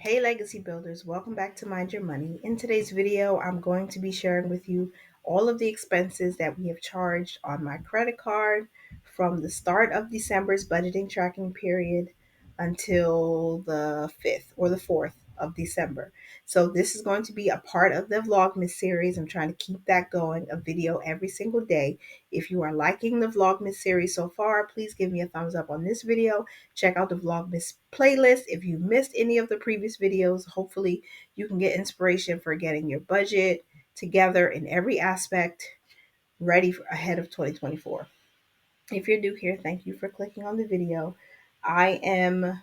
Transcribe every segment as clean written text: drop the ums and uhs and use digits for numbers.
Hey Legacy Builders, welcome back to Mind Your Money. In today's video, I'm going to be sharing with you all of the expenses that we have charged on my credit card from the start of December's budgeting tracking period until the 5th or the 4th of December. So this is going to be a part of the Vlogmas series. I'm trying to keep that going, a video every single day. If you are liking the Vlogmas series so far, please give me a thumbs up on this video. Check out the Vlogmas playlist. If you missed any of the previous videos, hopefully you can get inspiration for getting your budget together in every aspect ready for ahead of 2024. If you're new here, thank you for clicking on the video. I am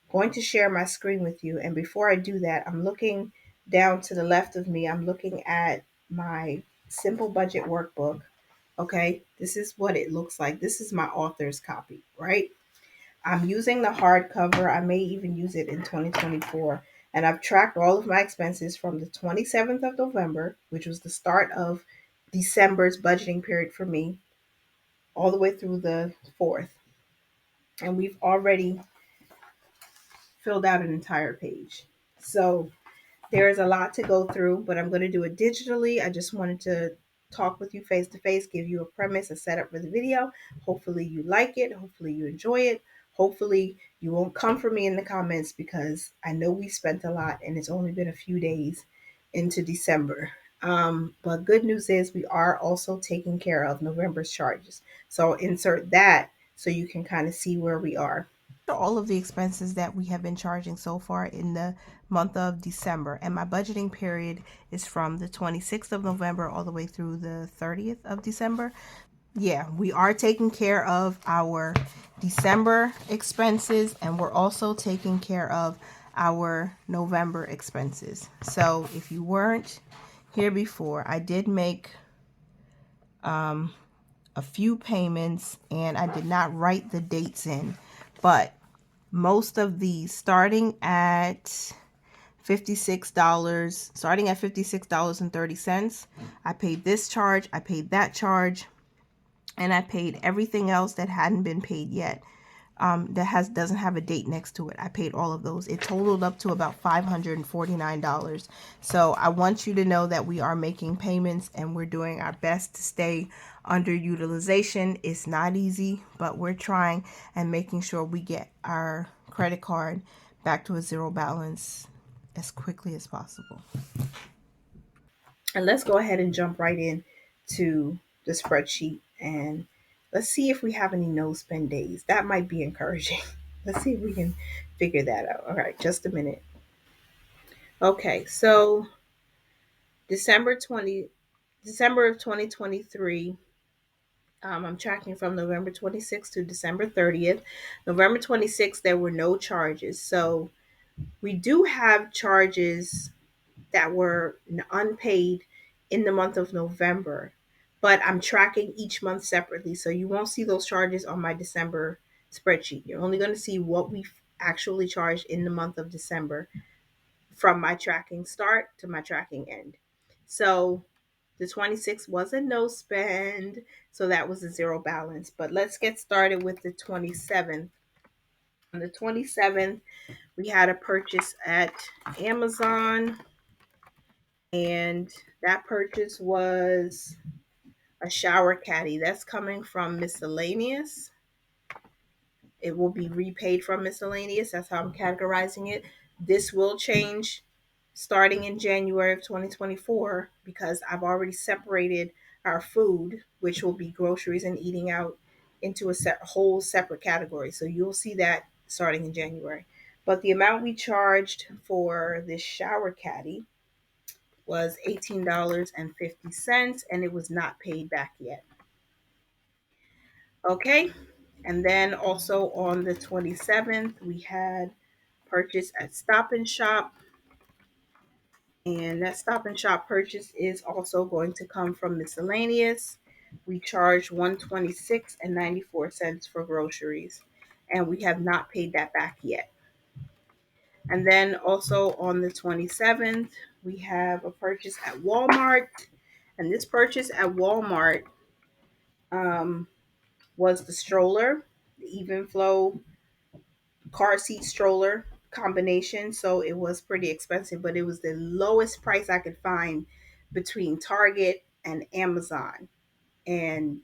going to share my screen with you. And before I do that, I'm looking down to the left of me. I'm looking at my simple budget workbook. Okay, this is what it looks like. This is my author's copy, right? I'm using the hardcover. I may even use it in 2024. And I've tracked all of my expenses from the 27th of November, which was the start of December's budgeting period for me, all the way through the 4th. And we've already filled out an entire page. So there is a lot to go through, but I'm going to do it digitally. I just wanted to talk with you face to face, give you a premise, a setup for the video. Hopefully you like it. Hopefully you enjoy it. Hopefully you won't come for me in the comments because I know we spent a lot and it's only been a few days into December. But good news is we are also taking care of November's charges. So I'll insert that so you can kind of see where we are. All of the expenses that we have been charging so far in the month of December, and my budgeting period is from the 26th of November all the way through the 30th of December. Yeah, we are taking care of our December expenses, and we're also taking care of our November expenses. So if you weren't here before, I did make a few payments and I did not write the dates in, but most of these starting at $56, starting at $56.30, I paid this charge, I paid that charge, and I paid everything else that hadn't been paid yet. Doesn't have a date next to it. I paid all of those. It totaled up to about $549. So I want you to know that we are making payments and we're doing our best to stay under utilization. It's not easy, but we're trying and making sure we get our credit card back to a zero balance as quickly as possible. And let's go ahead and jump right in to the spreadsheet and let's see if we have any no spend days. That might be encouraging. Let's see if we can figure that out. All right, just a minute. Okay, so December of 2023. I'm tracking from November 26th to December 30th. November 26th, there were no charges. So we do have charges that were unpaid in the month of November, but I'm tracking each month separately. So you won't see those charges on my December spreadsheet. You're only going to see what we actually charged in the month of December from my tracking start to my tracking end. So the 26th was a no spend, so that was a zero balance. But let's get started with the 27th. On the 27th, we had a purchase at Amazon, and that purchase was a shower caddy. That's coming from miscellaneous. It will be repaid from miscellaneous. That's how I'm categorizing it. This will change starting in January of 2024 because I've already separated our food, which will be groceries and eating out, into a whole separate category. So you'll see that starting in January. But the amount we charged for this shower caddy was $18.50, and it was not paid back yet. Okay, and then also on the 27th, we had purchase at Stop and Shop, and that Stop and Shop purchase is also going to come from miscellaneous. We charge $126.94 for groceries, and we have not paid that back yet. And then also on the 27th, we have a purchase at Walmart, and this purchase at Walmart was the stroller, the Even Flow car seat stroller. combination, so it was pretty expensive, but it was the lowest price I could find between Target and Amazon, and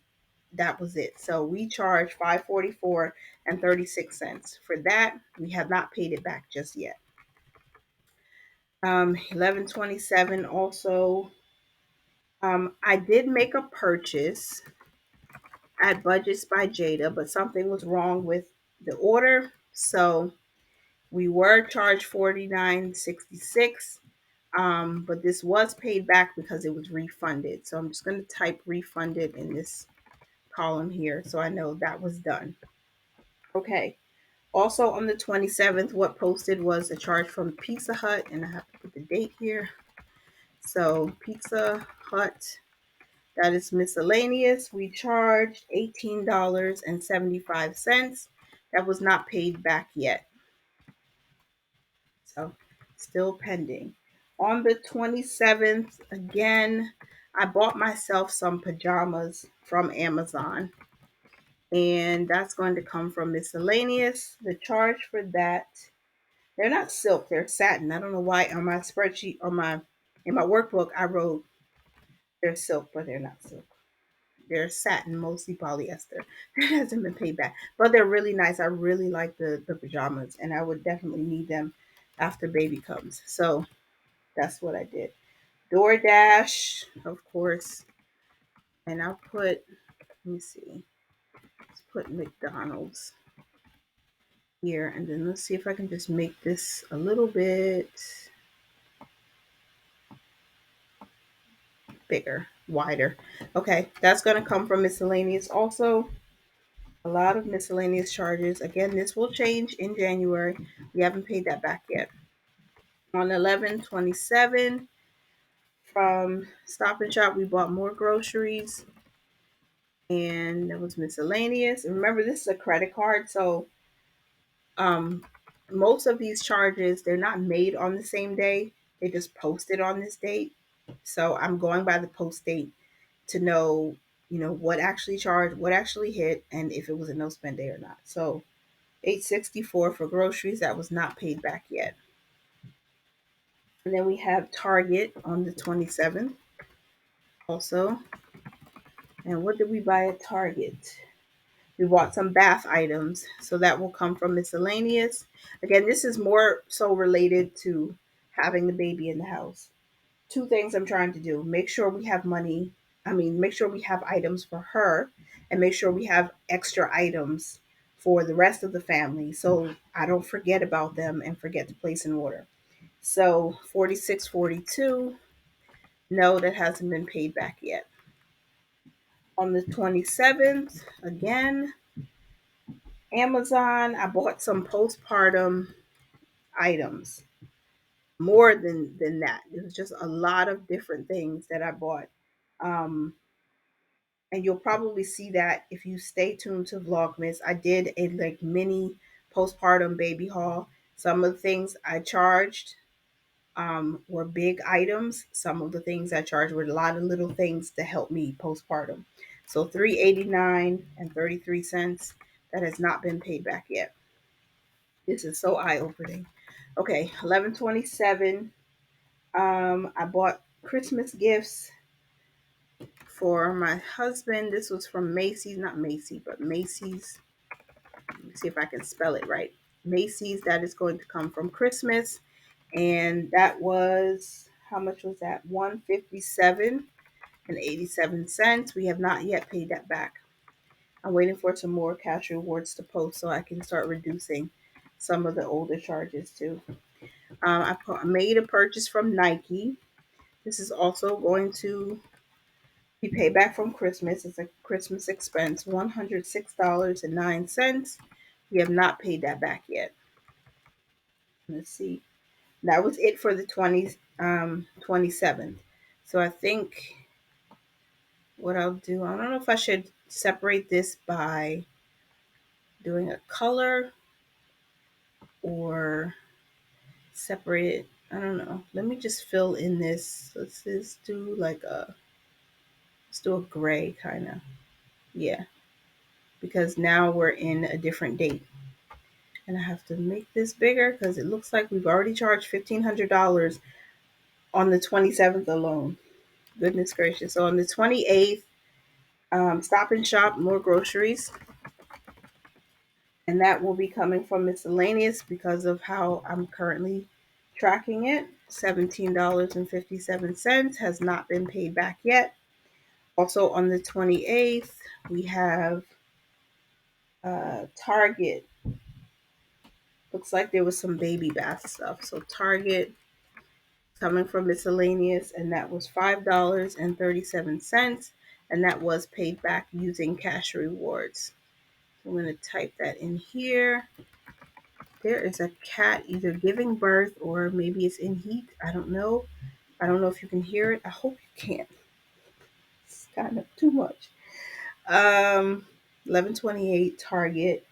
that was it. So we charged $5.44 and 36 cents for that. We have not paid it back just yet. 11/27 also. I did make a purchase at Budgets by Jada, but something was wrong with the order, so we were charged 49.66. But this was paid back because it was refunded. So I'm just going to type refunded in this column here so I know that was done. Okay. Also on the 27th, what posted was a charge from Pizza Hut, and I have to put the date here. So Pizza Hut, that is miscellaneous. We charged $18.75. That was not paid back yet. So still pending. On the 27th, again, I bought myself some pajamas from Amazon, and that's going to come from miscellaneous. The charge for that, they're not silk, they're satin. I don't know why on my spreadsheet, in my workbook, I wrote they're silk, but they're not silk. They're satin, mostly polyester. That hasn't been paid back, but they're really nice. I really like the pajamas, and I would definitely need them after baby comes. So that's what I did. DoorDash, of course, and I'll put, let me see, let's put McDonald's here, and then let's see if I can just make this a little bit bigger, wider. Okay, that's going to come from miscellaneous also. A lot of miscellaneous charges. Again, this will change in January. We haven't paid that back yet. On 11/27, from Stop and Shop, we bought more groceries, and that was miscellaneous. And remember, this is a credit card, so um, most of these charges, they're not made on the same day. They just posted on this date. So I'm going by the post date to know, what actually charged, what actually hit, and if it was a no spend day or not. So 864 for groceries, that was not paid back yet. And then we have Target on the 27th also. And what did we buy at Target? We bought some bath items, so that will come from miscellaneous. Again, this is more so related to having the baby in the house. Two things I'm trying to do: make sure we have money. Make sure we have items for her, and make sure we have extra items for the rest of the family so I don't forget about them and forget to place an order. So 46.42, no, that hasn't been paid back yet. On the 27th, again, Amazon, I bought some postpartum items. More than that. It was just a lot of different things that I bought. Um, and you'll probably see that if you stay tuned to Vlogmas. I did a like mini postpartum baby haul. Some of the things I charged were big items. Some of the things I charged were a lot of little things to help me postpartum. So $3.89 and 33 cents. That has not been paid back yet. This is so eye opening. Okay, 11/27. I bought Christmas gifts for my husband. This was from Macy's, not Macy, but Macy's. Let me see if I can spell it right. Macy's. That is going to come from Christmas, and that was, how much was that? 157 and 87 cents. We have not yet paid that back. I'm waiting for some more cash rewards to post so I can start reducing some of the older charges too. I made a purchase from Nike. This is also going to be paid back from Christmas. It's a Christmas expense, $106.09. We have not paid that back yet. Let's see. That was it for the 27th. So I think what I'll do, I don't know if I should separate this by doing a color or separate it. I don't know. Let me just fill in this. Let's just do let's do a gray kind of. Yeah. Because now we're in a different date. And I have to make this bigger because it looks like we've already charged $1,500 on the 27th alone. Goodness gracious. So on the 28th, Stop and Shop, more groceries. And that will be coming from miscellaneous because of how I'm currently tracking it. $17.57 has not been paid back yet. Also on the 28th, we have Target. Looks like there was some baby bath stuff. So Target coming from miscellaneous, and that was $5.37, and that was paid back using cash rewards. So I'm going to type that in here. There is a cat either giving birth or maybe it's in heat. I don't know. I don't know if you can hear it. I hope you can. It's kind of too much. 11/28 Target.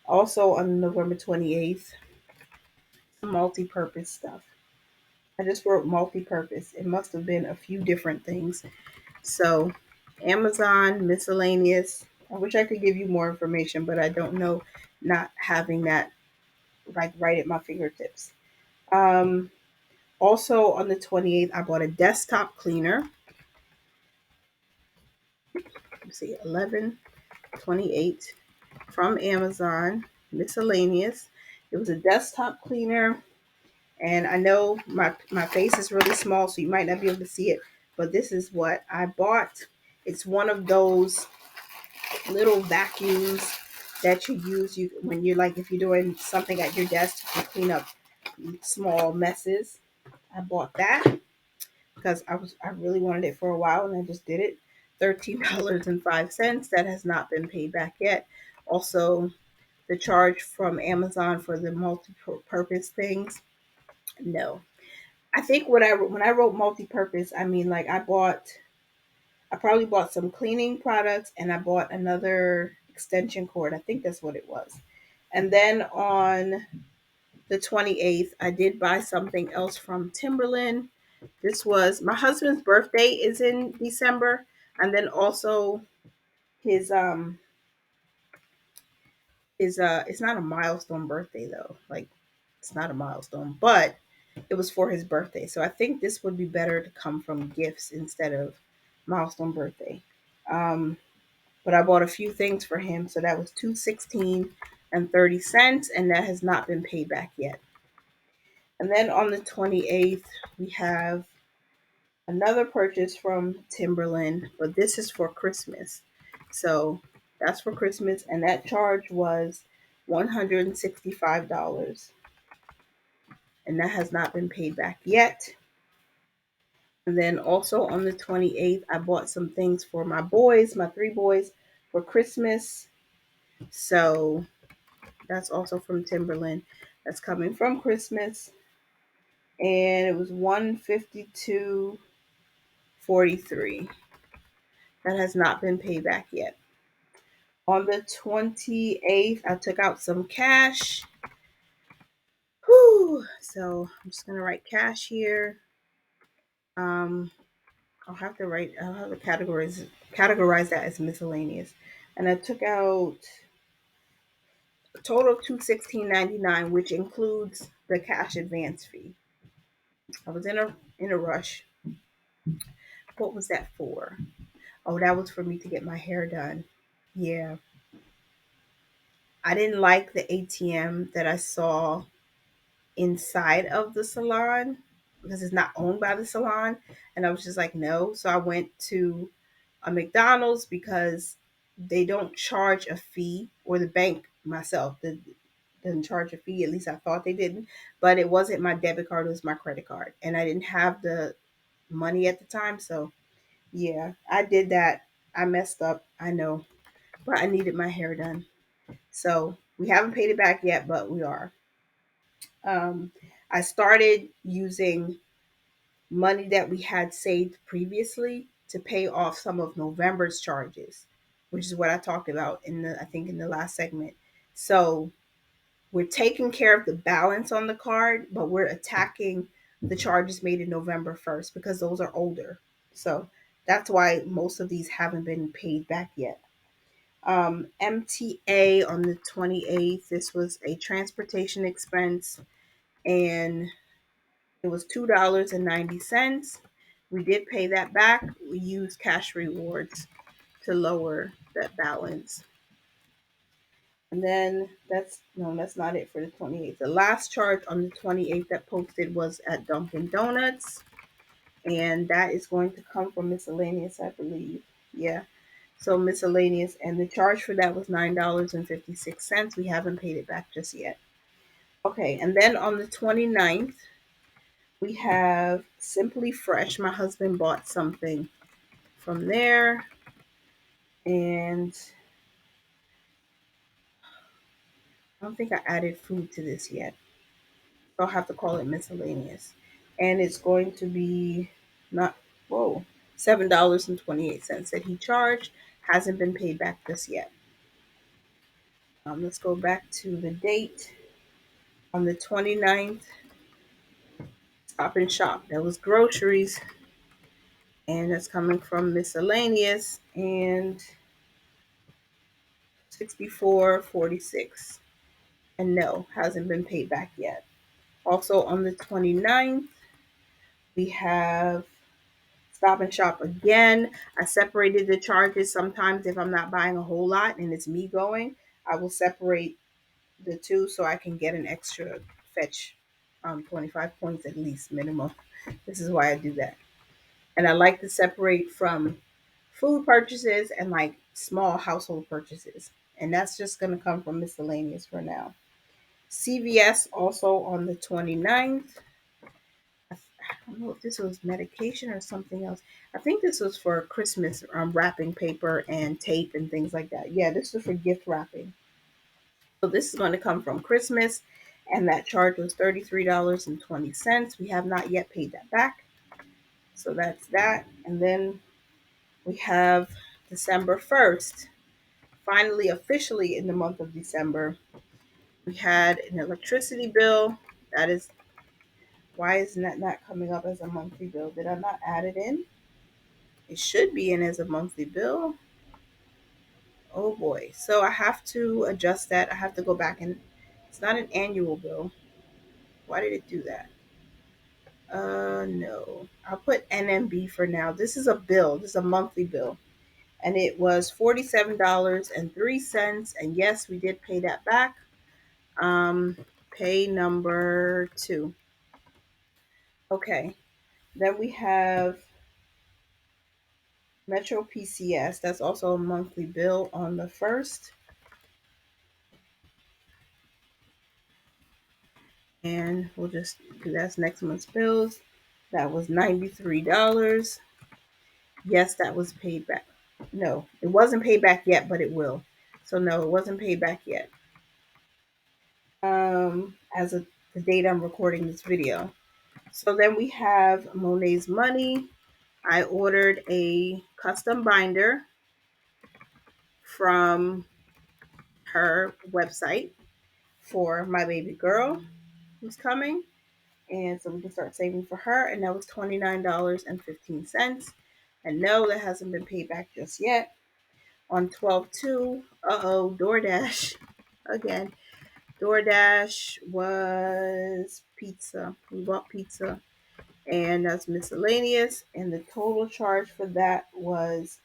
Also on November 28th, multi-purpose stuff. I just wrote multi-purpose. It must have been a few different things. So Amazon, miscellaneous. I wish I could give you more information, but I don't know, not having that like right at my fingertips. Um, Also on the 28th, I bought a desktop cleaner. Let's see, 11/28 from Amazon, miscellaneous. It was a desktop cleaner, and I know my face is really small, so you might not be able to see it, but this is what I bought. It's one of those little vacuums that you use when you're like, if you're doing something at your desk to clean up small messes. I bought that because I really wanted it for a while and I just did it. $13.05. That has not been paid back yet. Also, the charge from Amazon for the multi-purpose things. No, I think when I wrote multi-purpose, I mean like I probably bought some cleaning products and I bought another extension cord. I think that's what it was. And then on the 28th, I did buy something else from Timberland. This was my husband's birthday is in December, and then also his it's not a milestone birthday though. Like it's not a milestone, but it was for his birthday. So I think this would be better to come from gifts instead of milestone birthday. Um, but I bought a few things for him, so that was 216.30, and that has not been paid back yet. And then on the 28th, we have another purchase from Timberland, but this is for Christmas. So that's for Christmas, and that charge was $165, and that has not been paid back yet. And then also on the 28th, I bought some things for my boys, my three boys, for Christmas. So that's also from Timberland. That's coming from Christmas. And it was 152.43. That has not been paid back yet. On the 28th, I took out some cash. Whew. So I'm just gonna write cash here. Um, I'll have to categorize that as miscellaneous. And I took out a total of $216.99, which includes the cash advance fee. I was in a rush. What was that for? Oh, that was for me to get my hair done. Yeah. I didn't like the ATM that I saw inside of the salon because it's not owned by the salon. And I was just like, no. So I went to a McDonald's because they don't charge a fee, or the bank myself doesn't charge a fee. At least I thought they didn't. But it wasn't my debit card, it was my credit card. And I didn't have the money at the time. So yeah, I did that. I messed up. I know. But I needed my hair done. So we haven't paid it back yet, but we are. Um, I started using money that we had saved previously to pay off some of November's charges, which is what I talked about I think in the last segment. So we're taking care of the balance on the card, but we're attacking the charges made in November first because those are older. So that's why most of these haven't been paid back yet. MTA on the 28th. This was a transportation expense, and it was $2.90. We did pay that back. We used cash rewards to lower that balance. And then that's not it for the 28th. The last charge on the 28th that posted was at Dunkin' Donuts, and that is going to come from miscellaneous, I believe. Yeah. So miscellaneous, and the charge for that was $9.56. We haven't paid it back just yet. Okay, and then on the 29th, we have Simply Fresh. My husband bought something from there, and I don't think I added food to this yet. So I'll have to call it miscellaneous. And it's going to be not, whoa, $7.28 that he charged. Hasn't been paid back just yet. Let's go back to the date. On the 29th, Stop and Shop. That was groceries. And that's coming from miscellaneous and 64.46. And no, hasn't been paid back yet. Also on the 29th, we have Stop and Shop again. I separated the charges. Sometimes if I'm not buying a whole lot and it's me going, I will separate the two so I can get an extra fetch 25 points at least minimum. This is why I do that. And I like to separate from food purchases and like small household purchases. And that's just going to come from miscellaneous for now. CVS also on the 29th. I don't know if this was medication or something else. I think this was for Christmas wrapping paper and tape and things like that. Yeah, this was for gift wrapping. So this is going to come from Christmas, and that charge was $33.20. We have not yet paid that back. So that's that. And then we have December 1st. Finally, officially in the month of December, we had an electricity bill. That is, why isn't that not coming up as a monthly bill? Did I not add it in? It should be in as a monthly bill. Oh boy. So I have to adjust that. I have to go back and it's not an annual bill. Why did it do that? No. I'll put NMB for now. This is a bill. This is a monthly bill. And it was $47.03. And yes, we did pay that back. Pay number 2. Okay. Then we have Metro PCS. That's also a monthly bill on the 1st. And we'll just do that's next month's bills. That was $93. Yes, that was paid back. No, it wasn't paid back yet, but it will. So no, it wasn't paid back yet. As of the date I'm recording this video. So then we have Monet's Money. I ordered a custom binder from her website for my baby girl who's coming. And so we can start saving for her. And that was $29.15. And no, that hasn't been paid back just yet. On 12/2, DoorDash again. DoorDash was pizza. We bought pizza, and that's miscellaneous. And the total charge for that was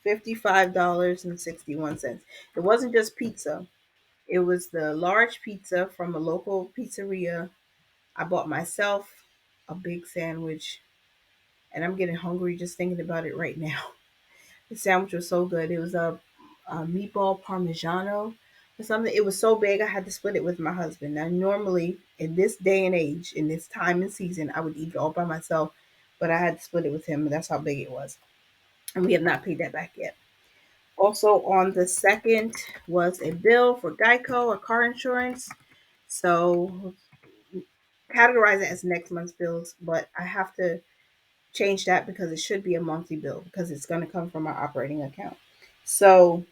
$55.61. It wasn't just pizza. It was the large pizza from a local pizzeria. I bought myself a big sandwich, and I'm getting hungry just thinking about it right now. The sandwich was so good. It was a meatball parmigiano or something. It was so big I had to split it with my husband. Now, normally in this day and age, in this time and season, I would eat it all by myself, but I had to split it with him, and that's how big it was. And we have not paid that back yet. Also on the 2nd was a bill for Geico or car insurance. So categorize it as next month's bills, but I have to change that because it should be a monthly bill because it's going to come from our operating account. So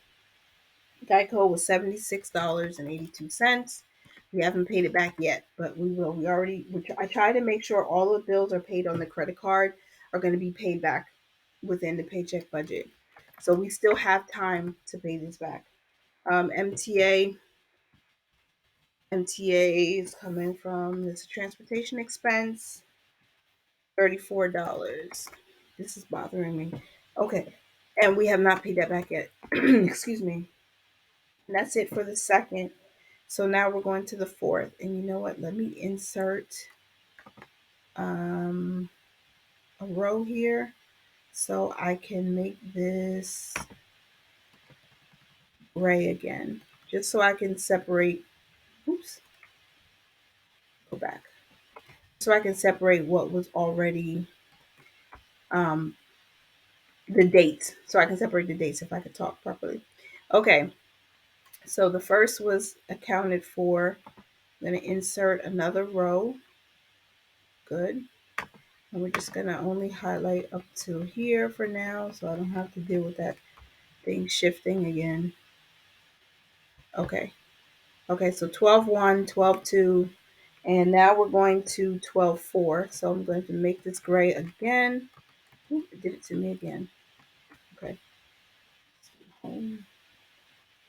Geico was $76.82. We haven't paid it back yet, but we will. I try to make sure all the bills are paid on the credit card are going to be paid back within the paycheck budget. So we still have time to pay this back. MTA is coming from this transportation expense, $34. This is bothering me. Okay. And we have not paid that back yet. Excuse me. And that's it for the second. So now we're going to the fourth. And you know what? Let me insert um, a row here so I can make this gray again. Just so I can separate. Oops. Go back. So I can separate what was already um, the dates. So I can separate the dates if I could talk properly. Okay. So the first was accounted for. I'm going to insert another row. Good. And we're just going to only highlight up to here for now so I don't have to deal with that thing shifting again. Okay. Okay, so 12-1, 12-2, and now we're going to 12-4. So I'm going to make this gray again. Ooh, it did it to me again. Okay. Home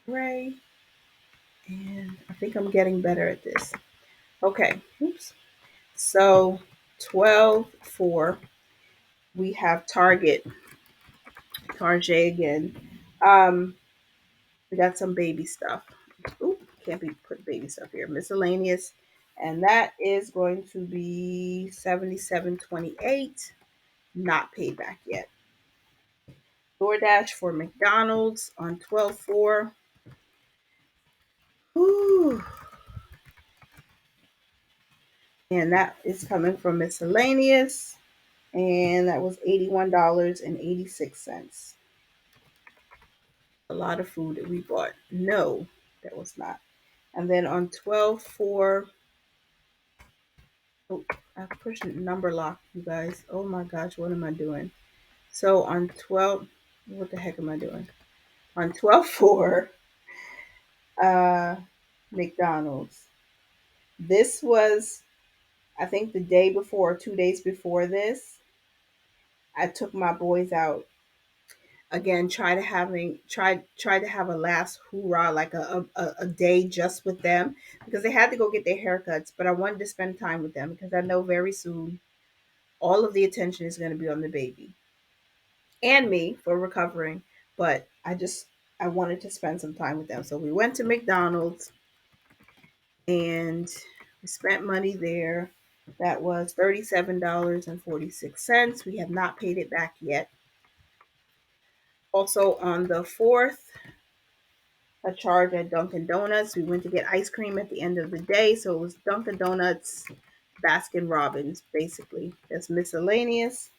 gray. And I think I'm getting better at this. Okay. Oops. So 12-4. We have Target again. We got some baby stuff. Ooh, can't be put baby stuff here. Miscellaneous. And that is going to be $77.28. Not paid back yet. DoorDash for McDonald's on 12-4. Ooh. And that is coming from miscellaneous. And that was $81.86. A lot of food that we bought. No, that was not. And then on 12-4, oh, I pushed number lock, you guys. Oh my gosh, what am I doing? So on 12, what the heck am I doing? On 12-4, McDonald's. This was, I think, the day before, 2 days before this. I took my boys out again. Try to have a last hoorah, like a day just with them because they had to go get their haircuts. But I wanted to spend time with them because I know very soon all of the attention is going to be on the baby and me for recovering. But I wanted to spend some time with them, so we went to McDonald's and we spent money there. That was $37.46. We have not paid it back yet. Also on the 4th, a charge at Dunkin' Donuts. We went to get ice cream at the end of the day. So it was Dunkin' Donuts, Baskin Robbins, basically. That's miscellaneous.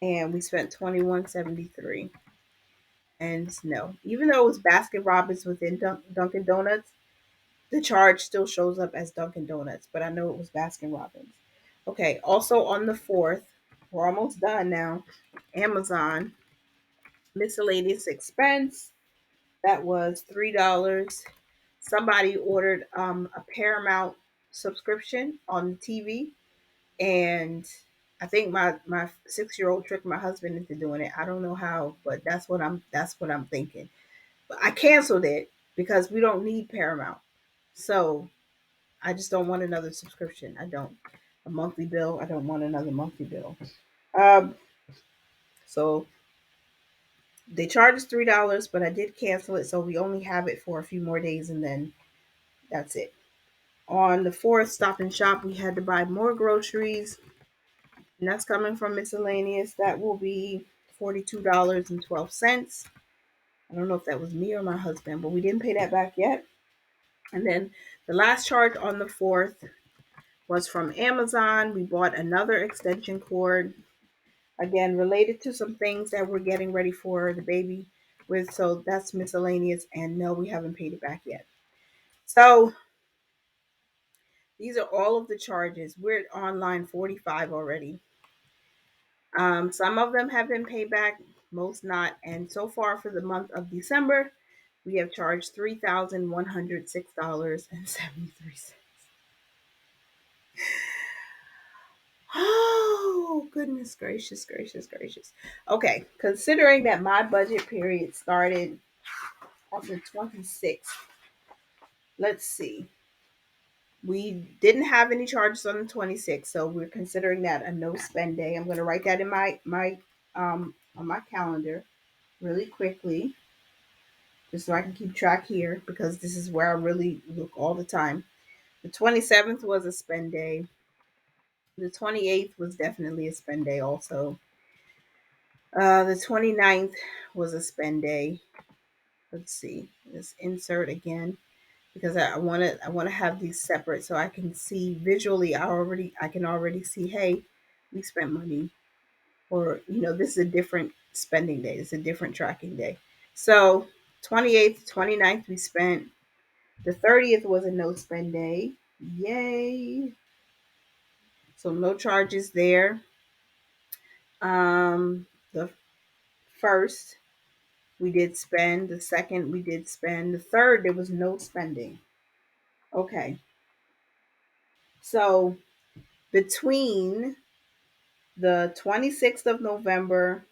And we spent $21.73. And no, even though it was Baskin Robbins within Dunkin' Donuts, the charge still shows up as Dunkin' Donuts, but I know it was Baskin Robbins. Okay, also on the 4th, we're almost done now. Amazon miscellaneous expense, that was $3. Somebody ordered a Paramount subscription on the TV, and I think my 6-year-old tricked my husband into doing it. I don't know how, but that's what I'm thinking. But I canceled it because we don't need Paramount. So I just don't want another subscription. I don't. A monthly bill. I don't want another monthly bill. Um, so they charged us $3, but I did cancel it, so we only have it for a few more days, and then that's it. On the 4th, Stop and Shop, we had to buy more groceries, and that's coming from miscellaneous. That will be $42.12. I don't know if that was me or my husband, but we didn't pay that back yet. And then the last charge on the 4th was from Amazon. We bought another extension cord, again, related to some things that we're getting ready for the baby with. So that's miscellaneous. And no, we haven't paid it back yet. So these are all of the charges. We're on line 45 already. Some of them have been paid back, most not. And so far for the month of December, we have charged $3,106.73. goodness gracious, gracious, gracious. Okay, considering that my budget period started on the 26th, let's see. We didn't have any charges on the 26th, so we're considering that a no spend day. I'm going to write that in my on my calendar really quickly, just so I can keep track here because this is where I really look all the time. The 27th was a spend day. The 28th was definitely a spend day also. The 29th was a spend day. Let's see. Let's insert again because I want to have these separate so I can see visually. I can already see, hey, we spent money, or this is a different spending day. It's a different tracking day. So 28th, 29th we spent. The 30th was a no spend day. Yay. So no charges there. The first we did spend. The second we did spend. The third there was no spending. Okay. So between the 26th of November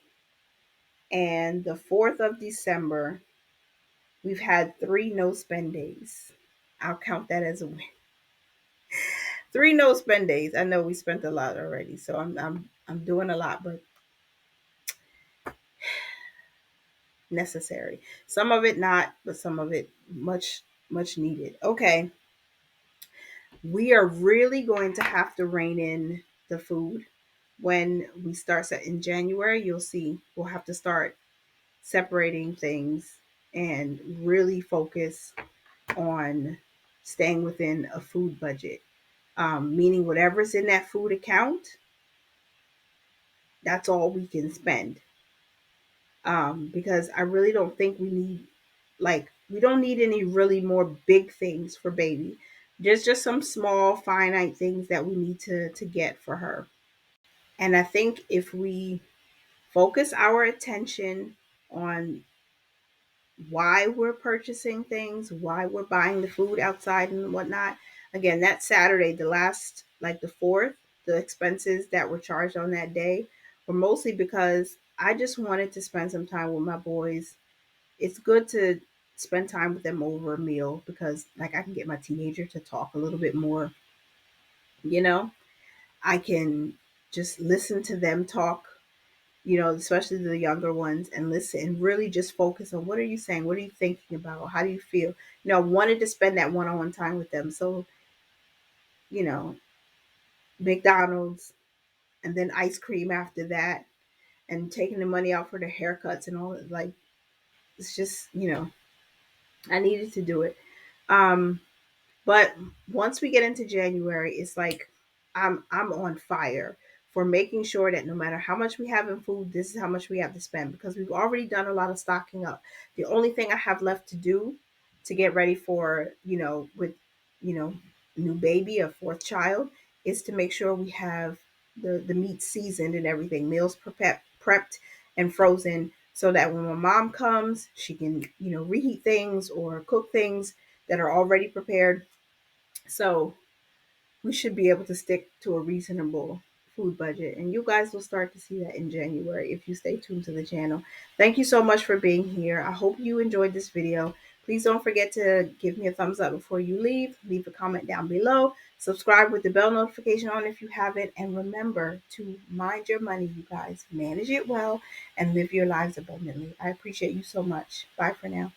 and the 4th of December, we've had 3 no spend days. I'll count that as a win. 3 no spend days. I know we spent a lot already, so I'm doing a lot, but necessary. Some of it not, but some of it much needed. Okay. We are really going to have to rein in the food when we start set in January. You'll see we'll have to start separating things and really focus on staying within a food budget. Meaning whatever's in that food account, that's all we can spend. Because I really don't think we don't need any really more big things for baby. There's just some small finite things that we need to get for her. And I think if we focus our attention on why we're purchasing things, why we're buying the food outside and whatnot. Again, that Saturday, the last, like the fourth, the expenses that were charged on that day were mostly because I just wanted to spend some time with my boys. It's good to spend time with them over a meal because, like, I can get my teenager to talk a little bit more, you know? I can just listen to them talk, especially the younger ones, and listen and really just focus on what are you saying? What are you thinking about? How do you feel? I wanted to spend that one on one time with them. So, you know, McDonald's and then ice cream after that and taking the money out for the haircuts and all that. Like, it's just, I needed to do it. Um, But once we get into January, it's like I'm on fire for making sure that no matter how much we have in food, this is how much we have to spend because we've already done a lot of stocking up. The only thing I have left to do to get ready for, with, you know, new baby, a fourth child, is to make sure we have the meat seasoned and everything, meals prepped and frozen so that when my mom comes, she can, reheat things or cook things that are already prepared. So we should be able to stick to a reasonable food budget. And you guys will start to see that in January if you stay tuned to the channel. Thank you so much for being here. I hope you enjoyed this video. Please don't forget to give me a thumbs up before you leave. Leave a comment down below. Subscribe with the bell notification on if you haven't. And remember to mind your money, you guys. Manage it well and live your lives abundantly. I appreciate you so much. Bye for now.